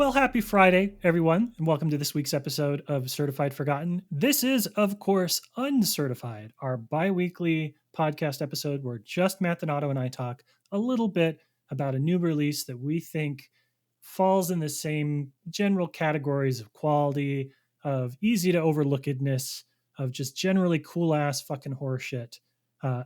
Well, happy Friday, everyone, and welcome to this week's episode of Certified Forgotten. This is, of course, Uncertified, our bi weekly podcast episode where just Matt Donato and I talk a little bit about a new release that we think falls in the same general categories of quality, of easy to overlookedness, of just generally cool ass fucking horror shit,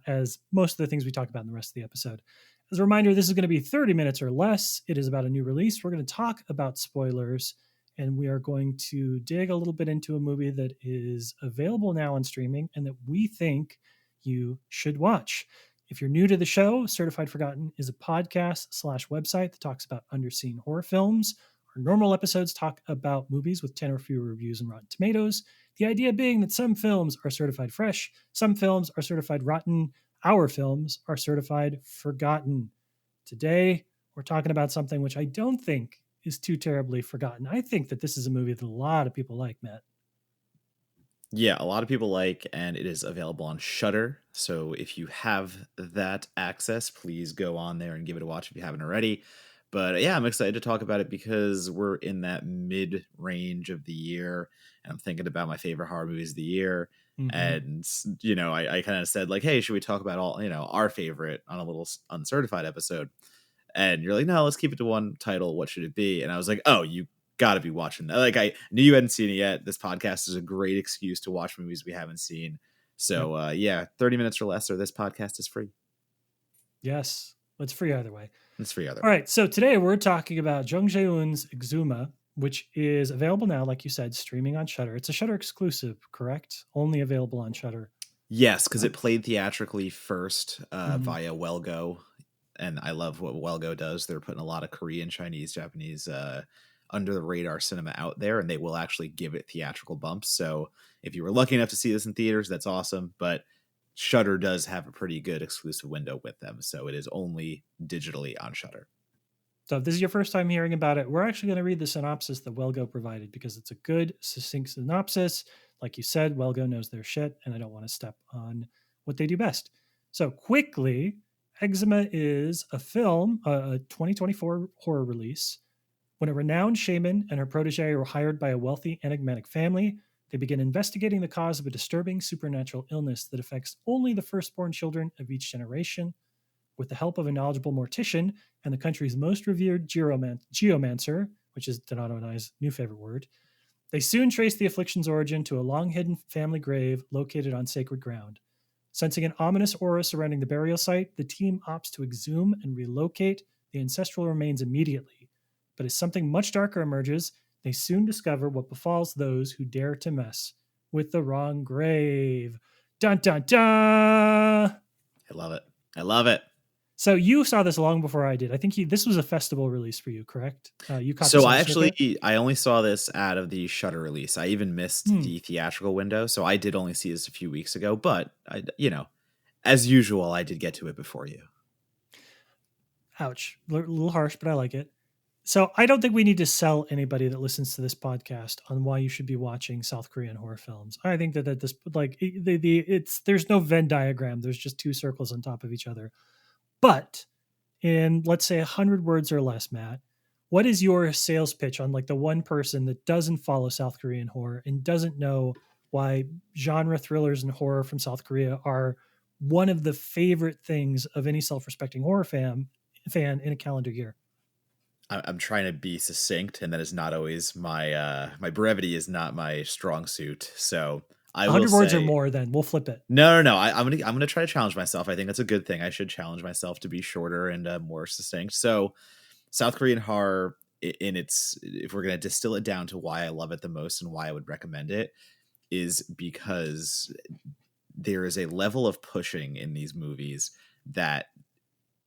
as most of the things we talk about in the rest of the episode. As a reminder, this is going to be 30 minutes or less. It is about a new release. We're going to talk about spoilers, and we are going to dig a little bit into a movie that is available now on streaming and that we think you should watch. If you're new to the show, Certified Forgotten is a podcast / website that talks about underseen horror films. Our normal episodes talk about movies with 10 or fewer reviews on Rotten Tomatoes. The idea being that some films are certified fresh, some films are certified rotten, our films are certified forgotten. Today, we're talking about something which I don't think is too terribly forgotten. I think that this is a movie that a lot of people like, Matt. Yeah, a lot of people like, and it is available on Shudder. So if you have that access, please go on there and give it a watch if you haven't already. But yeah, I'm excited to talk about it because we're in that mid range of the year, and I'm thinking about my favorite horror movies of the year. Mm-hmm. And I kind of said like, hey, should we talk about all our favorite on a little Uncertified episode? And you're like, no, let's keep it to one title. What should it be? And I was like, oh, you got to be watching that. Like, I knew you hadn't seen it yet. This podcast is a great excuse to watch movies we haven't seen. So yeah, 30 minutes or less, or this podcast is free. Yes, it's free either way. It's free either way. All right, so today we're talking about Jung Jae-un's Exhuma, which is available now, like you said, streaming on Shudder. It's a Shudder exclusive, correct? Only available on Shudder. Yes, because it played theatrically first via Wellgo. And I love what Wellgo does. They're putting a lot of Korean, Chinese, Japanese under the radar cinema out there, and they will actually give it theatrical bumps. So if you were lucky enough to see this in theaters, that's awesome. But Shudder does have a pretty good exclusive window with them. So it is only digitally on Shudder. So if this is your first time hearing about it, we're actually going to read the synopsis that Wellgo provided because it's a good, succinct synopsis. Like you said, Wellgo knows their shit, and I don't want to step on what they do best. So quickly, Exhuma is a film, a 2024 horror release. When a renowned shaman and her protege are hired by a wealthy, enigmatic family, they begin investigating the cause of a disturbing supernatural illness that affects only the firstborn children of each generation. With the help of a knowledgeable mortician and the country's most revered geomancer, which is Donato and I's new favorite word, they soon trace the affliction's origin to a long-hidden family grave located on sacred ground. Sensing an ominous aura surrounding the burial site, the team opts to exhume and relocate the ancestral remains immediately. But as something much darker emerges, they soon discover what befalls those who dare to mess with the wrong grave. Dun, dun, dun! I love it. I love it. So you saw this long before I did. I think this was a festival release for you, correct? You caught so I only saw this out of the Shudder release. I even missed the theatrical window, so I did only see this a few weeks ago. But as usual, I did get to it before you. Ouch, a little harsh, but I like it. So I don't think we need to sell anybody that listens to this podcast on why you should be watching South Korean horror films. I think that this there's no Venn diagram. There's just two circles on top of each other. But in, let's say, 100 words or less, Matt, what is your sales pitch on like the one person that doesn't follow South Korean horror and doesn't know why genre thrillers and horror from South Korea are one of the favorite things of any self-respecting horror fan in a calendar year? I'm trying to be succinct, and that is not always my brevity is not my strong suit. So 100 words or more, then we'll flip it. No. I'm gonna try to challenge myself. I think that's a good thing. I should challenge myself to be shorter and more succinct. So, South Korean horror, if we're gonna distill it down to why I love it the most and why I would recommend it, is because there is a level of pushing in these movies that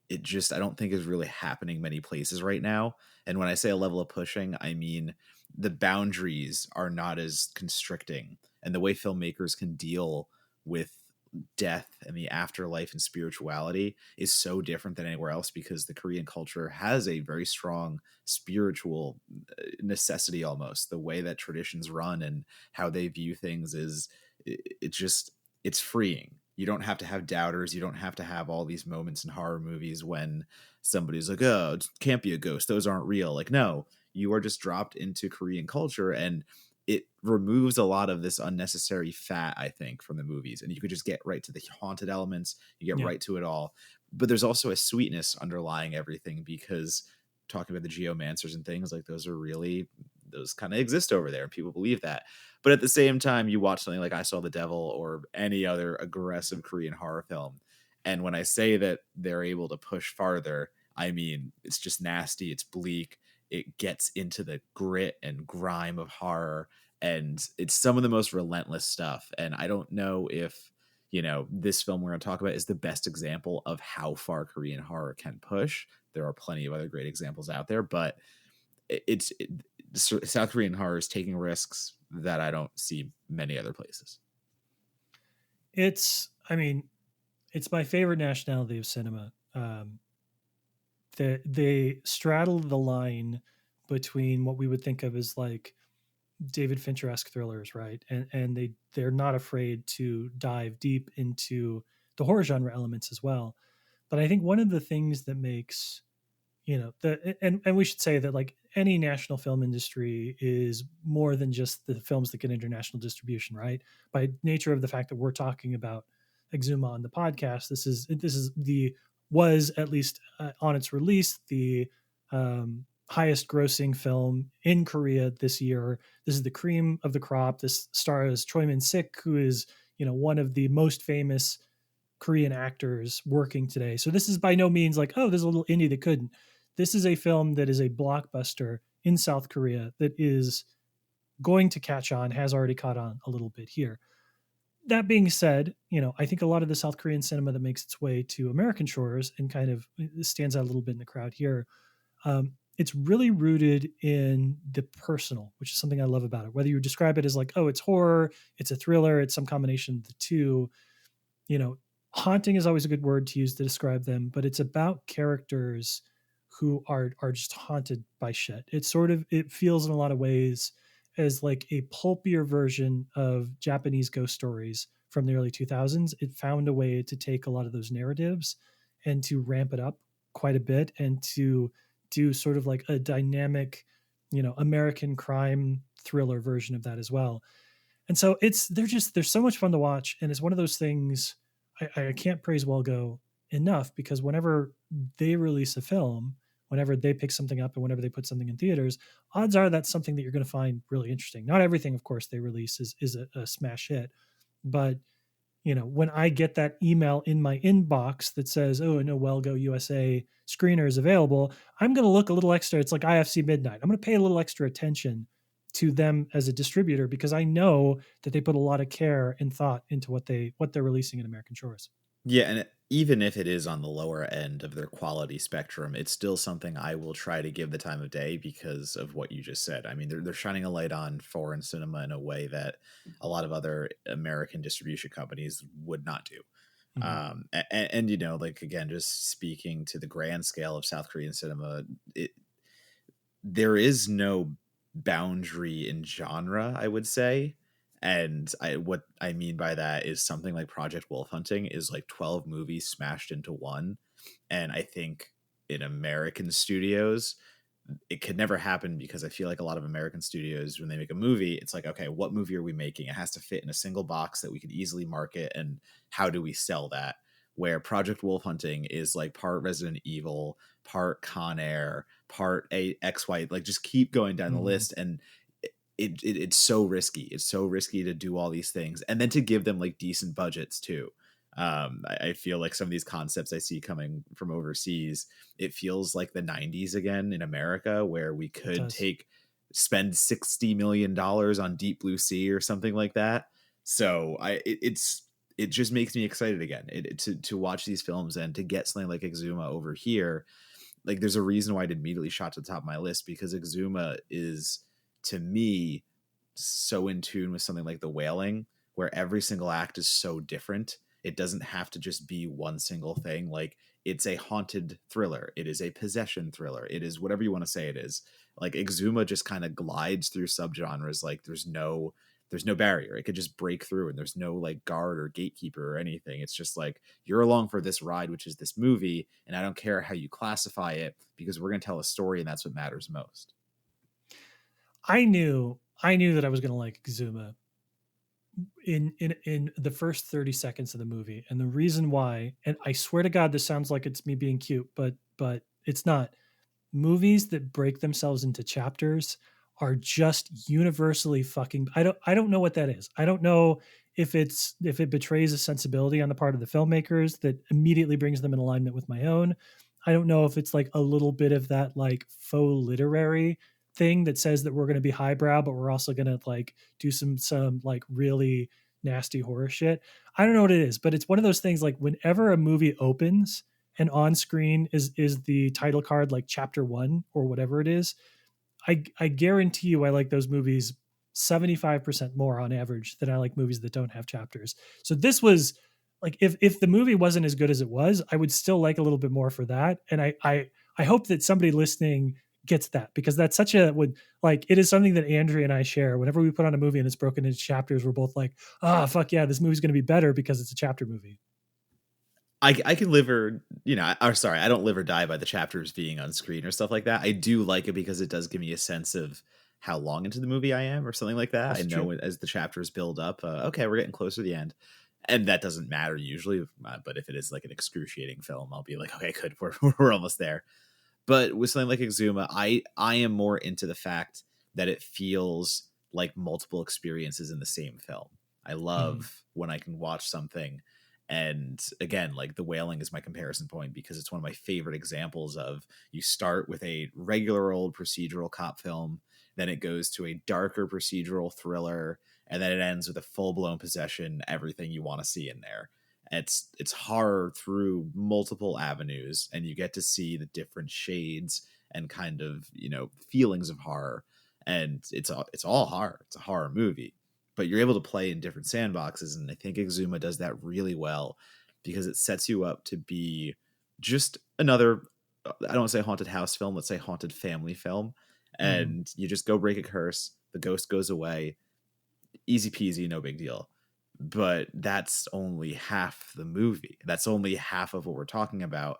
I don't think is really happening many places right now. And when I say a level of pushing, I mean the boundaries are not as constricting, and the way filmmakers can deal with death and the afterlife and spirituality is so different than anywhere else, because the Korean culture has a very strong spiritual necessity. Almost the way that traditions run and how they view things it's freeing. You don't have to have doubters. You don't have to have all these moments in horror movies when somebody's like, oh, it can't be a ghost. Those aren't real. Like, no, You are just dropped into Korean culture, and it removes a lot of this unnecessary fat, I think, from the movies. And you could just get right to the haunted elements. You get Yeah. right to it all. But there's also a sweetness underlying everything, because talking about the geomancers and things like those are really, those kind of exist over there and people believe that. But at the same time, you watch something like I Saw the Devil or any other aggressive Korean horror film, and when I say that they're able to push farther, I mean it's just nasty, it's bleak, it gets into the grit and grime of horror, and it's some of the most relentless stuff. And I don't know if, this film we're going to talk about is the best example of how far Korean horror can push. There are plenty of other great examples out there, but South Korean horror is taking risks that I don't see many other places. I mean, it's my favorite nationality of cinema. They straddle the line between what we would think of as like David Fincher-esque thrillers, right? And they're not afraid to dive deep into the horror genre elements as well. But I think one of the things that makes, and we should say that like any national film industry is more than just the films that get international distribution, right? By nature of the fact that we're talking about Exhuma on the podcast, this is the was at least on its release the highest grossing film in Korea this year. This is the cream of the crop. This stars Choi Min-sik, who is one of the most famous Korean actors working today. So this is by no means like, oh, there's a little indie that couldn't. This is a film that is a blockbuster in South Korea that is going to catch on, has already caught on a little bit here. That being said, I think a lot of the South Korean cinema that makes its way to American shores and kind of stands out a little bit in the crowd here, it's really rooted in the personal, which is something I love about it. Whether you describe it as like, oh, it's horror, it's a thriller, it's some combination of the two, you know, haunting is always a good word to use to describe them, but it's about characters who are just haunted by shit. It feels in a lot of ways as like a pulpier version of Japanese ghost stories from the early 2000s. It found a way to take a lot of those narratives and to ramp it up quite a bit and to do sort of like a dynamic, American crime thriller version of that as well. And so they're so much fun to watch, and it's one of those things I can't praise Welgo enough, because whenever they release a film, whenever they pick something up and whenever they put something in theaters, odds are that's something that you're going to find really interesting. Not everything, of course, they release is a smash hit, but when I get that email in my inbox that says, "Oh, no, Welgo USA screener is available," I'm going to look a little extra. It's like IFC Midnight. I'm going to pay a little extra attention to them as a distributor, because I know that they put a lot of care and thought into what they're releasing in American shores. Yeah, and even if it is on the lower end of their quality spectrum, it's still something I will try to give the time of day because of what you just said. I mean, they're shining a light on foreign cinema in a way that a lot of other American distribution companies would not do. Mm-hmm. And like, again, just speaking to the grand scale of South Korean cinema, there is no boundary in genre, I would say. And what I mean by that is something like Project Wolf Hunting is like 12 movies smashed into one. And I think in American studios, it could never happen, because I feel like a lot of American studios, when they make a movie, it's like, okay, what movie are we making? It has to fit in a single box that we could easily market, and how do we sell that? Where Project Wolf Hunting is like part Resident Evil, part Con Air, part XY, like just keep going down the Mm-hmm. list. And it's so risky. It's so risky to do all these things and then to give them like decent budgets too. I feel like some of these concepts I see coming from overseas, it feels like the 90s again in America, where we It could does. spend $60 million on Deep Blue Sea or something like that. So it just makes me excited again to watch these films and to get something like Exhuma over here. Like, there's a reason why it immediately shot to the top of my list, because Exhuma is, to me, so in tune with something like The Wailing, where every single act is so different. It doesn't have to just be one single thing. Like, it's a haunted thriller, it is a possession thriller, it is whatever you want to say it is. Like, Exhuma just kind of glides through subgenres. Like, there's no barrier. It could just break through, and there's no like guard or gatekeeper or anything. It's just like, you're along for this ride, which is this movie, and I don't care how you classify it, because we're going to tell a story, and that's what matters most. I knew that I was going to like Exhuma in the first 30 seconds of the movie. And the reason why, and I swear to God, this sounds like it's me being cute, but it's not. Movies that break themselves into chapters are just universally fucking I don't know what that is. I don't know if it betrays a sensibility on the part of the filmmakers that immediately brings them in alignment with my own. I don't know if it's like a little bit of that like faux literary thing that says that we're going to be highbrow but we're also going to like do some like really nasty horror shit. I don't know what it is, but it's one of those things like whenever a movie opens and on screen is the title card like chapter 1 or whatever it is, I guarantee you I like those movies 75% more on average than I like movies that don't have chapters. So this was like if the movie wasn't as good as it was, I would still like a little bit more for that. And I hope that somebody listening gets that, because that's such a would like it is something that Andrea and I share. Whenever we put on a movie and it's broken into chapters, we're both like, fuck yeah, this movie's gonna be better because it's a chapter movie. I can live or or sorry, I don't live or die by the chapters being on screen or stuff like that. I do like it because it does give me a sense of how long into the movie I am or something like that. I Also true. know as the chapters build up, okay, we're getting closer to the end, and that doesn't matter usually. But if it is like an excruciating film, I'll be like, okay, good, we're almost there. But with something like Exhuma, I am more into the fact that it feels like multiple experiences in the same film. I Mhm. love when I can watch something, and again, like The Wailing is my comparison point because it's one of my favorite examples of you start with a regular old procedural cop film, then it goes to a darker procedural thriller, and then it ends with a full-blown possession, everything you want to see in there. It's horror through multiple avenues, and you get to see the different shades and kind of feelings of horror, and it's all horror. It's a horror movie, but you're able to play in different sandboxes, and I think Exuma does that really well because it sets you up to be just another, I don't want to say haunted house film, let's say haunted family film, Mhm. and you just go break a curse, the ghost goes away, easy peasy, no big deal. But that's only half the movie. That's only half of what we're talking about.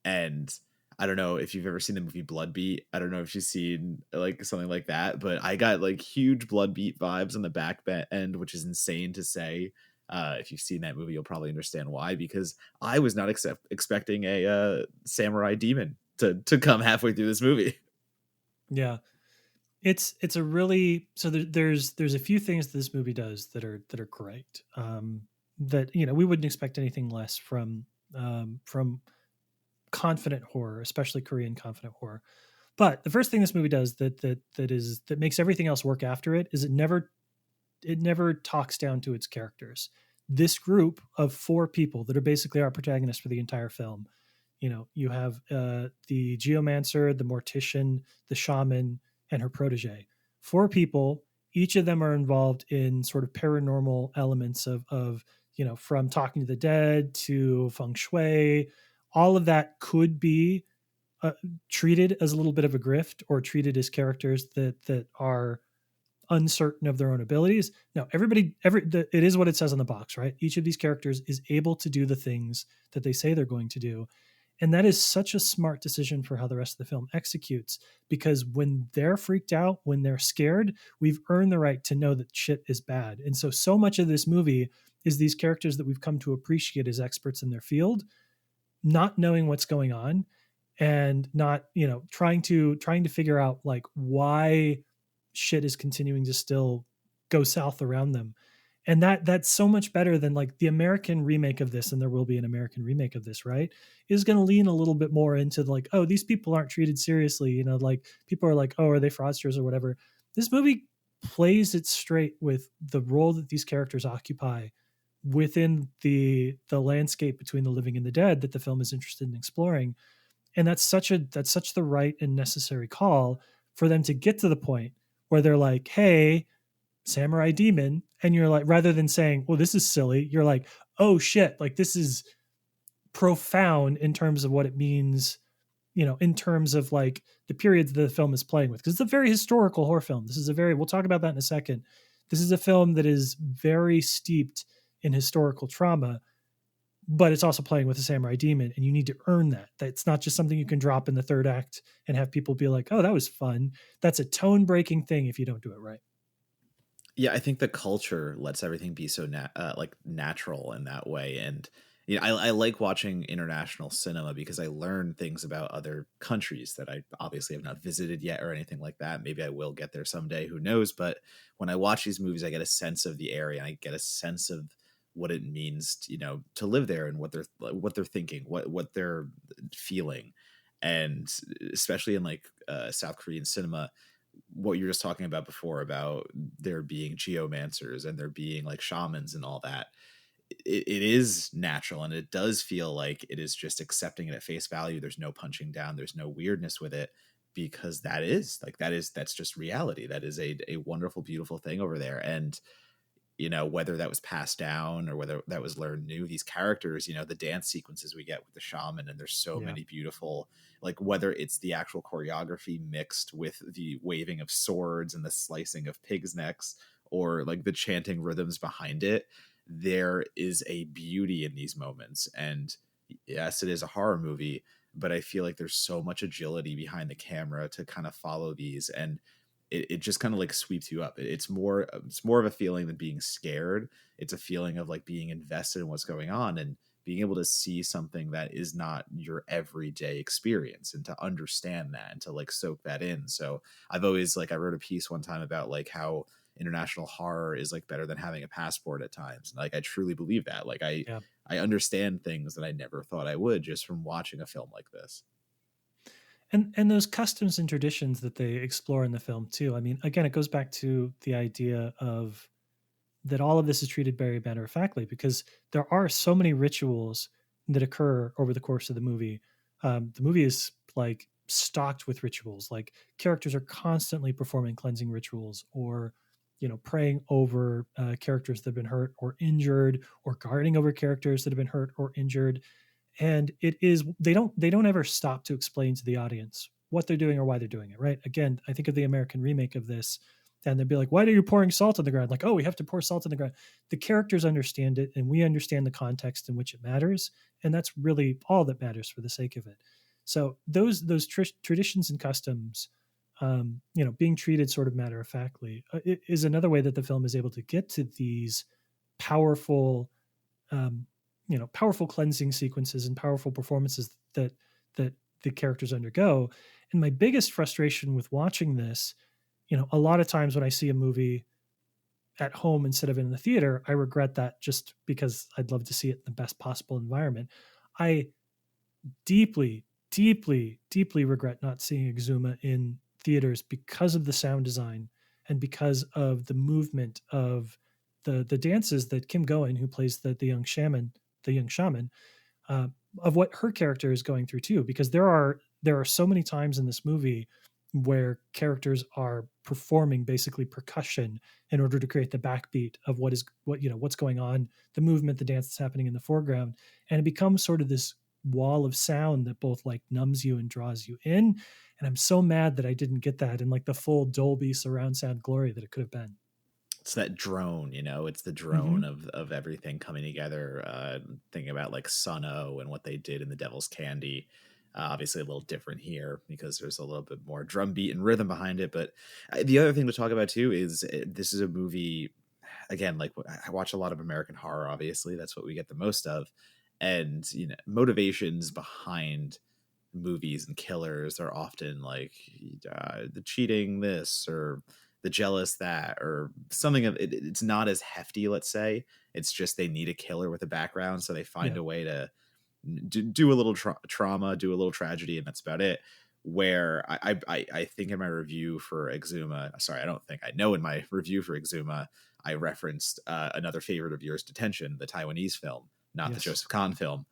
And I don't know if you've ever seen the movie Bloodbeat. I don't know if you've seen like something like that, but I got like huge Bloodbeat vibes on the back end, which is insane to say. If you've seen that movie, you'll probably understand why. Because I was not expecting a samurai demon to come halfway through this movie. Yeah. It's a really so there's a few things that this movie does that are great. That we wouldn't expect anything less from confident horror, especially Korean confident horror. But the first thing this movie does that makes everything else work after it is it never talks down to its characters. This group of four people that are basically our protagonists for the entire film. You have the geomancer, the mortician, the shaman, and her protege. Four people. Each of them are involved in sort of paranormal elements of from talking to the dead to feng shui. All of that could be uh, treated as a little bit of a grift or treated as characters that are uncertain of their own abilities. No, it is what it says on the box, right? Each of these characters is able to do the things that they say they're going to do. And that is such a smart decision for how the rest of the film executes, because when they're freaked out, when they're scared, we've earned the right to know that shit is bad. And so much of this movie is these characters that we've come to appreciate as experts in their field, not knowing what's going on and not trying to figure out like why shit is continuing to still go south around them. And that's so much better than like the American remake of this, and there will be an American remake of this, right? Is going to lean a little bit more into like, oh, these people aren't treated seriously, like people are like, oh, are they fraudsters or whatever. This movie plays it straight with the role that these characters occupy within the landscape between the living and the dead that the film is interested in exploring. And that's such the right and necessary call for them to get to the point where they're like, hey, samurai demon. And you're like, rather than saying, well, this is silly, you're like, oh shit, like this is profound in terms of what it means, in terms of like the periods that the film is playing with. Because it's a very historical horror film. We'll talk about that in a second. This is a film that is very steeped in historical trauma, but it's also playing with a samurai demon, and you need to earn that. That's not just something you can drop in the third act and have people be like, "Oh, that was fun." That's a tone breaking thing if you don't do it right. Yeah, I think the culture lets everything be so like natural in that way, and I like watching international cinema because I learn things about other countries that I obviously have not visited yet or anything like that. Maybe I will get there someday, who knows? But when I watch these movies, I get a sense of the area, and I get a sense of what it means, to live there and what they're thinking, what they're feeling, and especially in like South Korean cinema, what you were just talking about before about there being geomancers and there being like shamans and all that. It is natural, and it does feel like it is just accepting it at face value. There's no punching down, there's no weirdness with it, because that's just reality. That is a wonderful, beautiful thing over there. And whether that was passed down or whether that was learned new, these characters, the dance sequences we get with the shaman, and there's so Yeah. many beautiful, like whether it's the actual choreography mixed with the waving of swords and the slicing of pigs' necks, or like the chanting rhythms behind it, there is a beauty in these moments. And yes, it is a horror movie, but I feel like there's so much agility behind the camera to kind of follow these, and it just kind of like sweeps you up. It's more of a feeling than being scared. It's a feeling of like being invested in what's going on and being able to see something that is not your everyday experience, and to understand that and to like soak that in. So I've always, like, I wrote a piece one time about like how international horror is like better than having a passport at times. And like I truly believe that. Like Yeah. I understand things that I never thought I would just from watching a film like this. And those customs and traditions that they explore in the film too. I mean, again, it goes back to the idea of that all of this is treated very matter of factly, because there are so many rituals that occur over the course of the movie. The movie is like stocked with rituals. Like characters are constantly performing cleansing rituals, or praying over characters that have been hurt or injured, or guarding over characters that have been hurt or injured. And it is, they don't ever stop to explain to the audience what they're doing or why they're doing it. Right? Again, I think of the American remake of this, and they'd be like, why are you pouring salt on the ground? Like, oh, we have to pour salt on the ground. The characters understand it, and we understand the context in which it matters, and that's really all that matters for the sake of it. So those traditions and customs, being treated sort of matter of factly, is another way that the film is able to get to these powerful, um, powerful cleansing sequences and powerful performances that the characters undergo. And my biggest frustration with watching this, a lot of times when I see a movie at home instead of in the theater, I regret that, just because I'd love to see it in the best possible environment. I deeply, deeply, deeply regret not seeing Exhuma in theaters because of the sound design and because of the movement of the dances that Kim Goen, who plays the young shaman, uh, of what her character is going through too, because there are so many times in this movie where characters are performing basically percussion in order to create the backbeat of what's going on, the movement, the dance that's happening in the foreground, and it becomes sort of this wall of sound that both like numbs you and draws you in. And I'm so mad that I didn't get that in like the full Dolby surround sound glory that it could have been. It's that drone, it's the drone Hmm. of everything coming together. Thinking about like Suno and what they did in the Devil's Candy. Obviously a little different here because there's a little bit more drum beat and rhythm behind it. But the other thing to talk about too is this is a movie, again, like I watch a lot of American horror. Obviously that's what we get the most of. And motivations behind movies and killers are often like the cheating this or the jealous that, or something of it. It's not as hefty, let's say. It's just they need a killer with a background, so they find Yeah. a way to do a little trauma, do a little tragedy, and that's about it. Where I think in my review for Exhuma, sorry, I don't think, I know in my review for Exhuma, I referenced another favorite of yours, Detention, the Taiwanese film, not the Yes. Joseph Kahn film,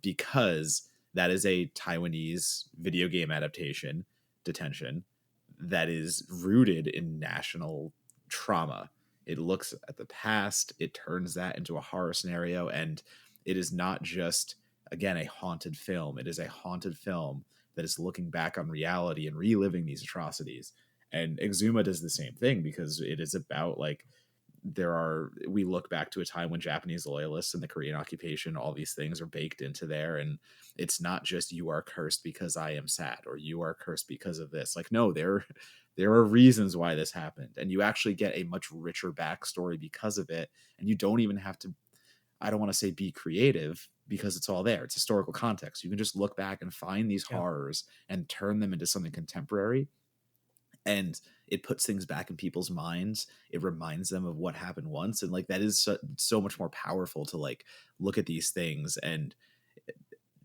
because that is a Taiwanese video game adaptation, Detention, that is rooted in national trauma. It looks at the past, it turns that into a horror scenario, and it is not just, again, a haunted film. It is a haunted film that is looking back on reality and reliving these atrocities. And Exhuma does the same thing because it is about like we look back to a time when Japanese loyalists and the Korean occupation, all these things are baked into there. And it's not just you are cursed because I am sad, or you are cursed because of this. Like, no, there are reasons why this happened. And you actually get a much richer backstory because of it. And you don't even have to, I don't want to say be creative, because it's all there. It's historical context. You can just look back and find these Yeah. horrors and turn them into something contemporary. And it puts things back in people's minds. It reminds them of what happened once. And like, that is so much more powerful to like look at these things and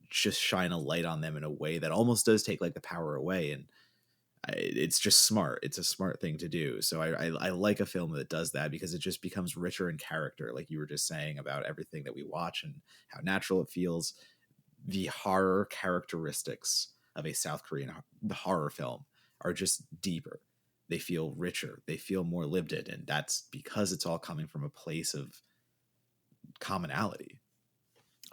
just shine a light on them in a way that almost does take like the power away. And it's just smart. It's a smart thing to do. So I like a film that does that, because it just becomes richer in character, like you were just saying about everything that we watch and how natural it feels. The horror characteristics of a South Korean horror film are just deeper. They feel richer. They feel more lived in, and that's because it's all coming from a place of commonality.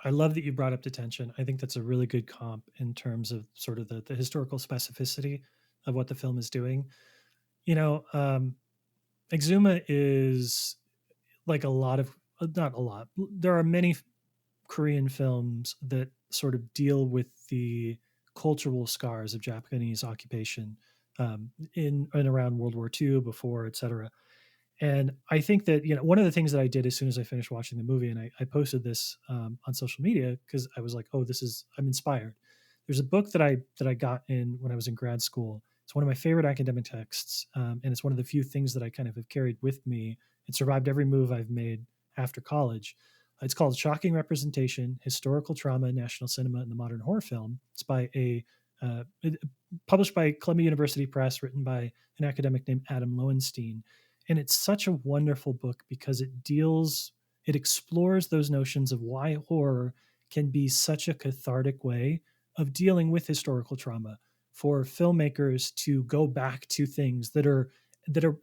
I love that you brought up detention. I think that's a really good comp in terms of sort of the historical specificity of what the film is doing. You know, Exhuma is like a lot of, not a lot, there are many Korean films that sort of deal with the cultural scars of Japanese occupation in and around World War II, before, et cetera. And I think that, you know, one of the things that I did as soon as I finished watching the movie, and I posted this on social media because I was like, oh, I'm inspired. There's a book that I got in when I was in grad school. It's one of my favorite academic texts, and it's one of the few things that I kind of have carried with me. It survived every move I've made after college. It's called Shocking Representation: Historical Trauma in National Cinema and the Modern Horror Film. It's by published by Columbia University Press, written by an academic named Adam Lowenstein. And it's such a wonderful book because it explores those notions of why horror can be such a cathartic way of dealing with historical trauma, for filmmakers to go back to things that are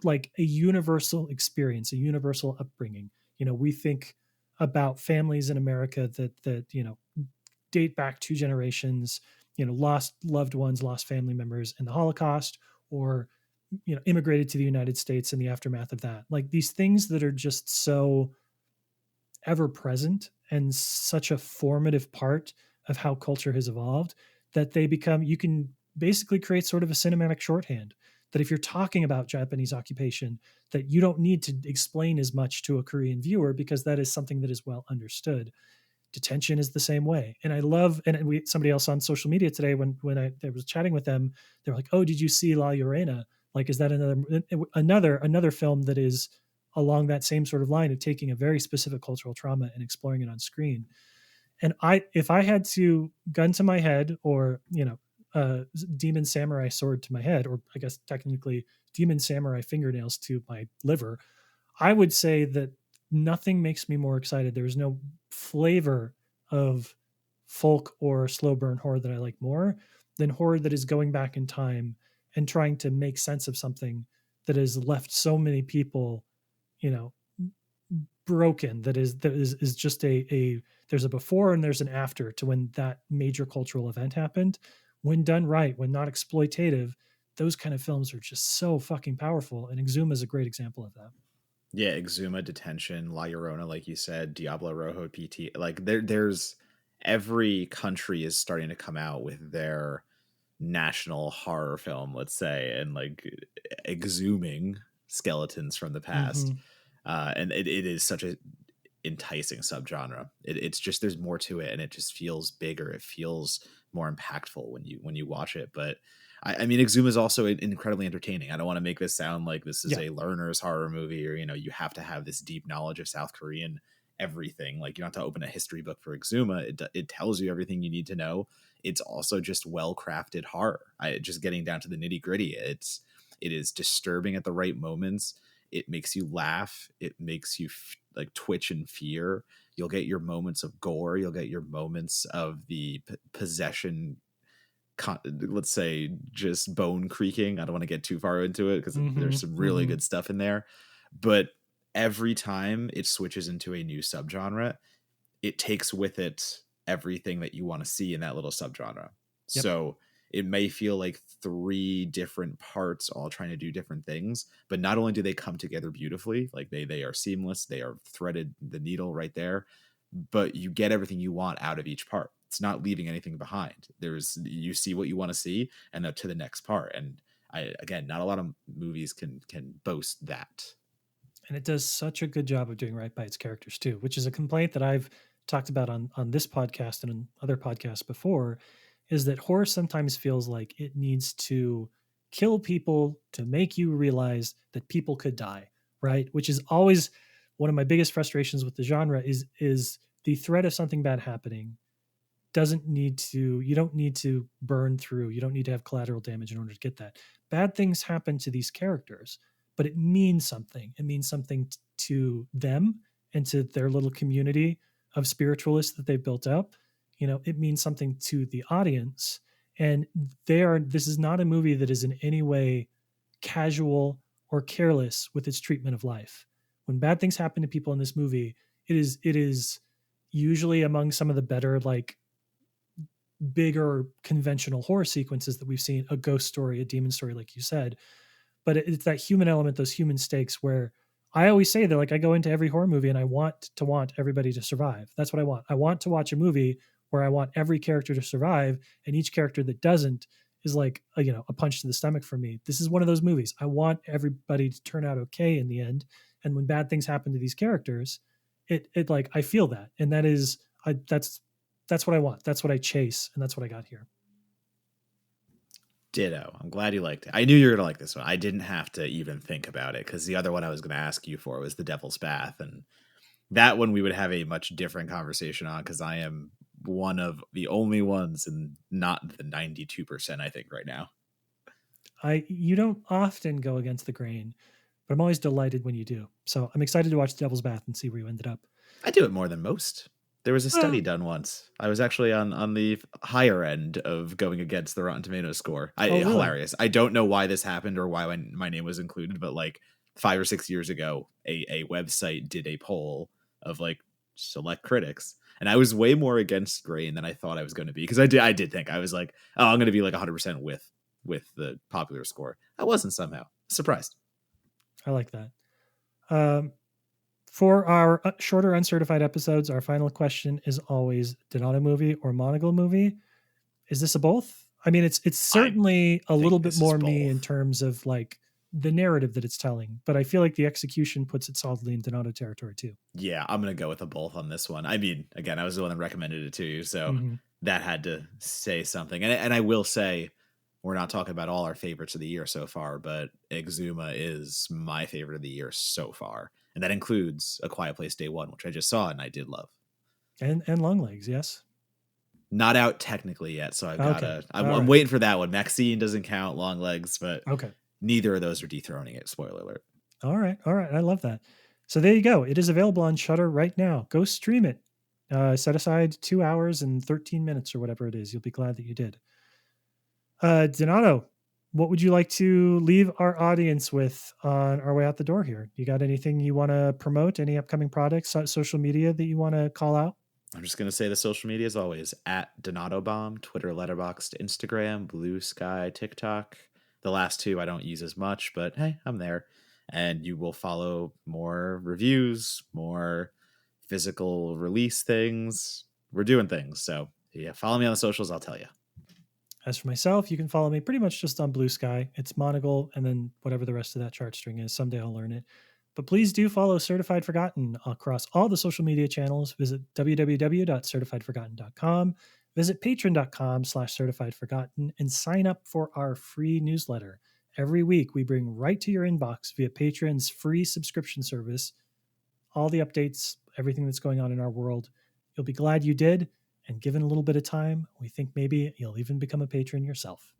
like a universal experience, a universal upbringing. You know, we think about families in America that you know, date back 2 generations, you know, lost loved ones, lost family members in the Holocaust, or, you know, immigrated to the United States in the aftermath of that. Like, these things that are just so ever present and such a formative part of how culture has evolved, that they become, you can basically create sort of a cinematic shorthand, that if you're talking about Japanese occupation, that you don't need to explain as much to a Korean viewer, because that is something that is well understood. Detention is the same way. And I love, and somebody else on social media today, when I was chatting with them, they're like, oh, did you see La Llorona? Like, is that another film that is along that same sort of line of taking a very specific cultural trauma and exploring it on screen? And if I had to, gun to my head, or, you know, demon samurai sword to my head, or I guess technically demon samurai fingernails to my liver, I would say that nothing makes me more excited. There's no flavor of folk or slow burn horror that I like more than horror that is going back in time and trying to make sense of something that has left so many people, you know, broken. That is just a there's a before and there's an after to when that major cultural event happened. When done right, when not exploitative, those kind of films are just so fucking powerful. And Exuma is a great example of that. Yeah, Exhuma, Detention, La Llorona, like you said, Diablo Rojo, PT. Like there's every country is starting to come out with their national horror film, let's say, and like exhuming skeletons from the past. Mm-hmm. And it is such a enticing subgenre. It's just, there's more to it, and it just feels bigger. It feels more impactful when you watch it. But I mean, Exhuma is also incredibly entertaining. I don't want to make this sound like this is Yeah. a learner's horror movie, or, you know, you have to have this deep knowledge of South Korean everything. Like, you don't have to open a history book for Exhuma. It tells you everything you need to know. It's also just well crafted horror. Just getting down to the nitty gritty. It is disturbing at the right moments. It makes you laugh. It makes you like twitch in fear. You'll get your moments of gore. You'll get your moments of the possession. Let's say just bone creaking. I don't want to get too far into it because Mm-hmm. there's some really Mm-hmm. good stuff in there. But every time it switches into a new subgenre, it takes with it everything that you want to see in that little subgenre. Yep. So it may feel like three different parts all trying to do different things, but not only do they come together beautifully, like they are seamless, they are threaded the needle right there, but you get everything you want out of each part. It's not leaving anything behind. You see what you want to see and then to the next part. And again, not a lot of movies can boast that. And it does such a good job of doing right by its characters too, which is a complaint that I've talked about on this podcast and on other podcasts before, is that horror sometimes feels like it needs to kill people to make you realize that people could die, right? Which is always one of my biggest frustrations with the genre is the threat of something bad happening you don't need to burn through, you don't need to have collateral damage in order to get that. Bad things happen to these characters, but it means something. It means something to them and to their little community of spiritualists that they've built up. It means something to the audience. And this is not a movie that is in any way casual or careless with its treatment of life. When bad things happen to people in this movie, it is usually among some of the better, like, bigger conventional horror sequences that we've seen, a ghost story, a demon story, like you said. But it's that human element, those human stakes, where I always say that, like, I go into every horror movie and I want everybody to survive. That's what I want. I want to watch a movie where I want every character to survive, and each character that doesn't is like a punch to the stomach for me. This is one of those movies. I want everybody to turn out okay in the end. And when bad things happen to these characters, it like, I feel that. And that's what I want. That's what I chase. And that's what I got here. Ditto. I'm glad you liked it. I knew you were going to like this one. I didn't have to even think about it, because the other one I was going to ask you for was The Devil's Bath. And that one we would have a much different conversation on, because I am one of the only ones, and not the 92%, I think, right now. You don't often go against the grain, but I'm always delighted when you do. So I'm excited to watch The Devil's Bath and see where you ended up. I do it more than most. There was a study done once. I was actually on the higher end of going against the Rotten Tomatoes score. Really? Hilarious. I don't know why this happened or why my name was included, but like 5 or 6 years ago, a website did a poll of like select critics, and I was way more against grain than I thought I was going to be, because I did think I was like, oh, I'm going to be like 100% with the popular score. I wasn't somehow. Surprised. I like that. For our shorter uncertified episodes, our final question is always Donato movie or Monagle movie. Is this a both? I mean, it's certainly a little bit more me in terms of like the narrative that it's telling, but I feel like the execution puts it solidly in Donato territory too. Yeah, I'm going to go with a both on this one. I mean, again, I was the one that recommended it to you, so that had to say something. And I will say, we're not talking about all our favorites of the year so far, but Exhuma is my favorite of the year so far. And that includes A Quiet Place Day One, which I just saw and I did love. And Longlegs, yes. Not out technically yet, so I'm waiting for that one. Maxine doesn't count, Longlegs, but neither of those are dethroning it. Spoiler alert. All right. I love that. So there you go. It is available on Shudder right now. Go stream it. Set aside 2 hours and 13 minutes or whatever it is. You'll be glad that you did. Donato, what would you like to leave our audience with on our way out the door here? You got anything you want to promote? Any upcoming products, social media that you want to call out? I'm just going to say the social media is always at Donato Bomb, Twitter, Letterboxd, Instagram, Blue Sky, TikTok. The last two I don't use as much, but hey, I'm there. And you will follow more reviews, more physical release things. We're doing things. So yeah, follow me on the socials. I'll tell you. As for myself, you can follow me pretty much just on Blue Sky. It's Monagle, and then whatever the rest of that chart string is. Someday I'll learn it. But please do follow Certified Forgotten across all the social media channels. Visit www.certifiedforgotten.com. Visit patreon.com/certifiedforgotten and sign up for our free newsletter. Every week, we bring right to your inbox via Patreon's free subscription service all the updates, everything that's going on in our world. You'll be glad you did. And given a little bit of time, we think maybe you'll even become a patron yourself.